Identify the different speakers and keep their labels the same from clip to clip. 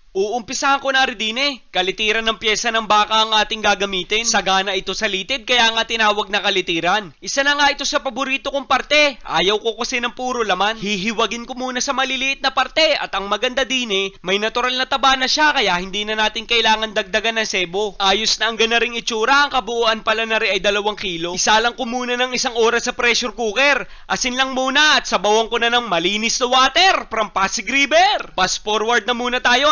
Speaker 1: Uumpisahan ko na rin din kalitiran ng pyesa ng baka ang ating gagamitin. Sagana ito sa litid kaya nga tinawag na kalitiran. Isa na nga ito sa paborito kong parte. Ayaw ko kasi ng puro laman. Hihiwagin ko muna sa maliliit na parte at ang maganda din may natural na taba na siya kaya hindi na natin kailangan dagdagan ng sebo. Ayos na ang ganaring itsura, ang kabuuan pala na rin ay 2 kilo. Isa lang ko muna ng 1 oras sa pressure cooker. Asin lang muna at sabawan ko na ng malinis na water from Pasig River. Fast forward na muna tayo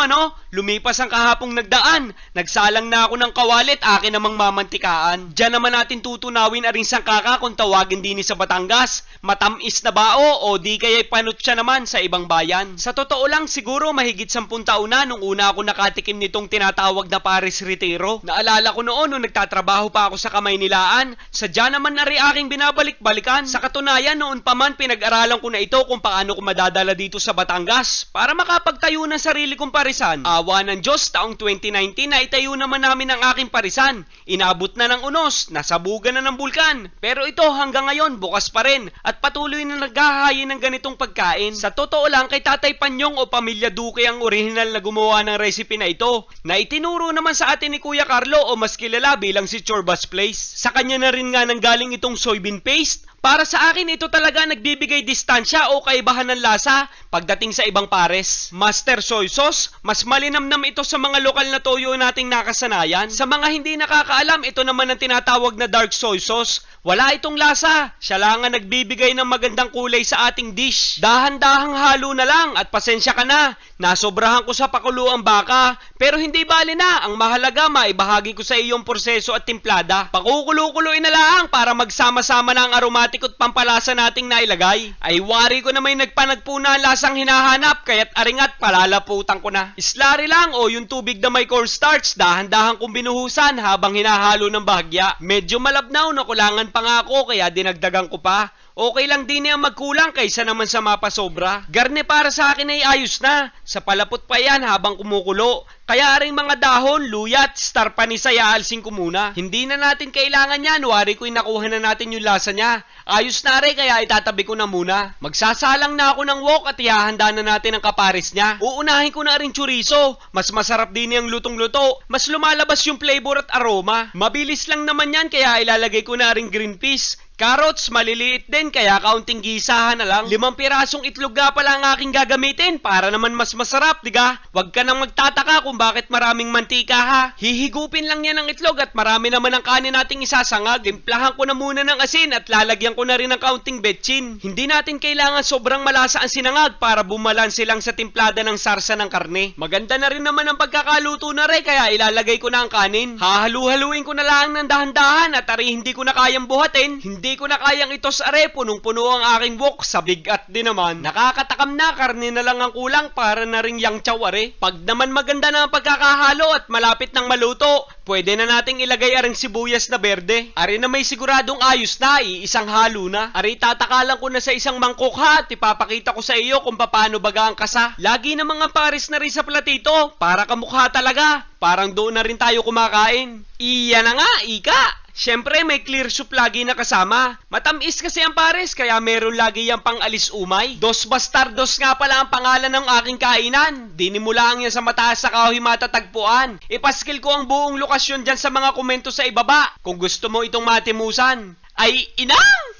Speaker 1: Lumipas ang kahapong nagdaan. Nagsalang na ako ng kawalit, akin namang mamantikaan. Diyan naman natin tutunawin aring sangkaka kung tawagin din sa Batangas. Matamis na bao o di kaya'y panutya naman sa ibang bayan. Sa totoo lang siguro mahigit 10 taon na nung una ako nakatikim nitong tinatawag na Paris Retiro. Naalala ko noon nung nagtatrabaho pa ako sa Kamaynilaan. Sadya naman na rin aking binabalik-balikan. Sa katunayan noon pa man pinag-aralan ko na ito kung paano ko madadala dito sa Batangas para makapagtayo ng sarili kong parisan. Awa ng Diyos, taong 2019 na itayo naman namin ang aking parisan. Inabot na ng unos, nasabugan na ng bulkan. Pero ito hanggang ngayon bukas pa rin at patuloy na naghahayin ng ganitong pagkain. Sa totoo lang kay Tatay Panyong o Pamilya Duque ang original na gumawa ng recipe na ito na itinuro naman sa atin ni Kuya Carlo o mas kilala bilang si Chorba's Place. Sa kanya na rin nga nanggaling itong soybean paste. Para sa akin, ito talaga nagbibigay distansya o kaibahan ng lasa pagdating sa ibang pares. Master Soy Sauce, mas malinamnam ito sa mga lokal na toyo nating nakasanayan. Sa mga hindi nakakaalam, ito naman ang tinatawag na Dark Soy Sauce. Wala itong lasa. Siya lang ang nagbibigay ng magandang kulay sa ating dish. Dahan-dahang halo na lang at pasensya ka na. Nasobrahan ko sa pakulo ang baka. Pero hindi bali na. Ang mahalaga, maibahagi ko sa iyong proseso at timplada. Pakukulo-kuloy na lang para magsama-sama na ang aromatic at pampalasa nating nailagay. Ay wari ko na may nagpanagpo na lasang hinahanap kaya't aringat palalaputan ko na. Islari lang o yung tubig na may cornstarch dahan-dahan kong binuhusan habang hinahalo ng bahagya. Medyo malabnaw na kulangan pa nga ako kaya dinagdagan ko pa. Okay lang din ang magkulang kaysa naman sa mapasobra. Garne para sa akin ay ayos na. Sa palapot pa yan habang kumukulo. Kaya ring mga dahon, luya at star panis ay aalsin ko muna. Hindi na natin kailangan yan. Wari ko'y nakuha na natin yung lasa niya. Ayos na rin kaya itatabi ko na muna. Magsasalang na ako ng wok at ihahanda na natin ang kapares niya. Uunahin ko na rin chorizo. Mas masarap din yung lutong-luto. Mas lumalabas yung flavor at aroma. Mabilis lang naman yan kaya ilalagay ko na rin green peas. Carrots, maliliit din kaya kaunting gisahan na lang. 5 pirasong itlog nga pala ang aking gagamitin para naman mas masarap, diga? Huwag ka nang magtataka kung bakit maraming mantika ha. Hihigupin lang yan ng itlog at marami naman ang kanin nating isasangag. Timplahan ko na muna ng asin at lalagyan ko na rin ng kaunting betchin. Hindi natin kailangan sobrang malasa ang sinangag para bumalanse lang sa timplada ng sarsa ng karne. Maganda na rin naman ang pagkakaluto na rin kaya ilalagay ko na ang kanin. Hahalu-haluin ko na lang ng dahan-dahan at ari hindi ko na kayang buhatin. Hindi ko na kayang itos are, punong-puno ang aking wok sa bigat din naman. Nakakatakam na, karne na lang ang kulang para na ring yang chow are. Pag naman maganda na ang pagkakahalo at malapit ng maluto, pwede na nating ilagay aring sibuyas na berde. Are na may siguradong ayos na, iisang halo na. Are tatakalan ko na sa isang mangkok ha at ipapakita ko sa iyo kung paano baga ang kasa. Lagi na mga pares na rin sa platito, para kamukha talaga. Parang doon na rin tayo kumakain. Iyan na nga, ika! Siyempre may clear soup lagi na kasama. Matamis kasi ang pares kaya meron lagi yung pang-alis umay. Dos Bastardos nga pala ang pangalan ng aking kainan. Dinimulaan yan sa mataas sa kahoy matatagpuan. Ipaskil ko ang buong lokasyon dyan sa mga komento sa ibaba kung gusto mo itong matimusan. Ay inang!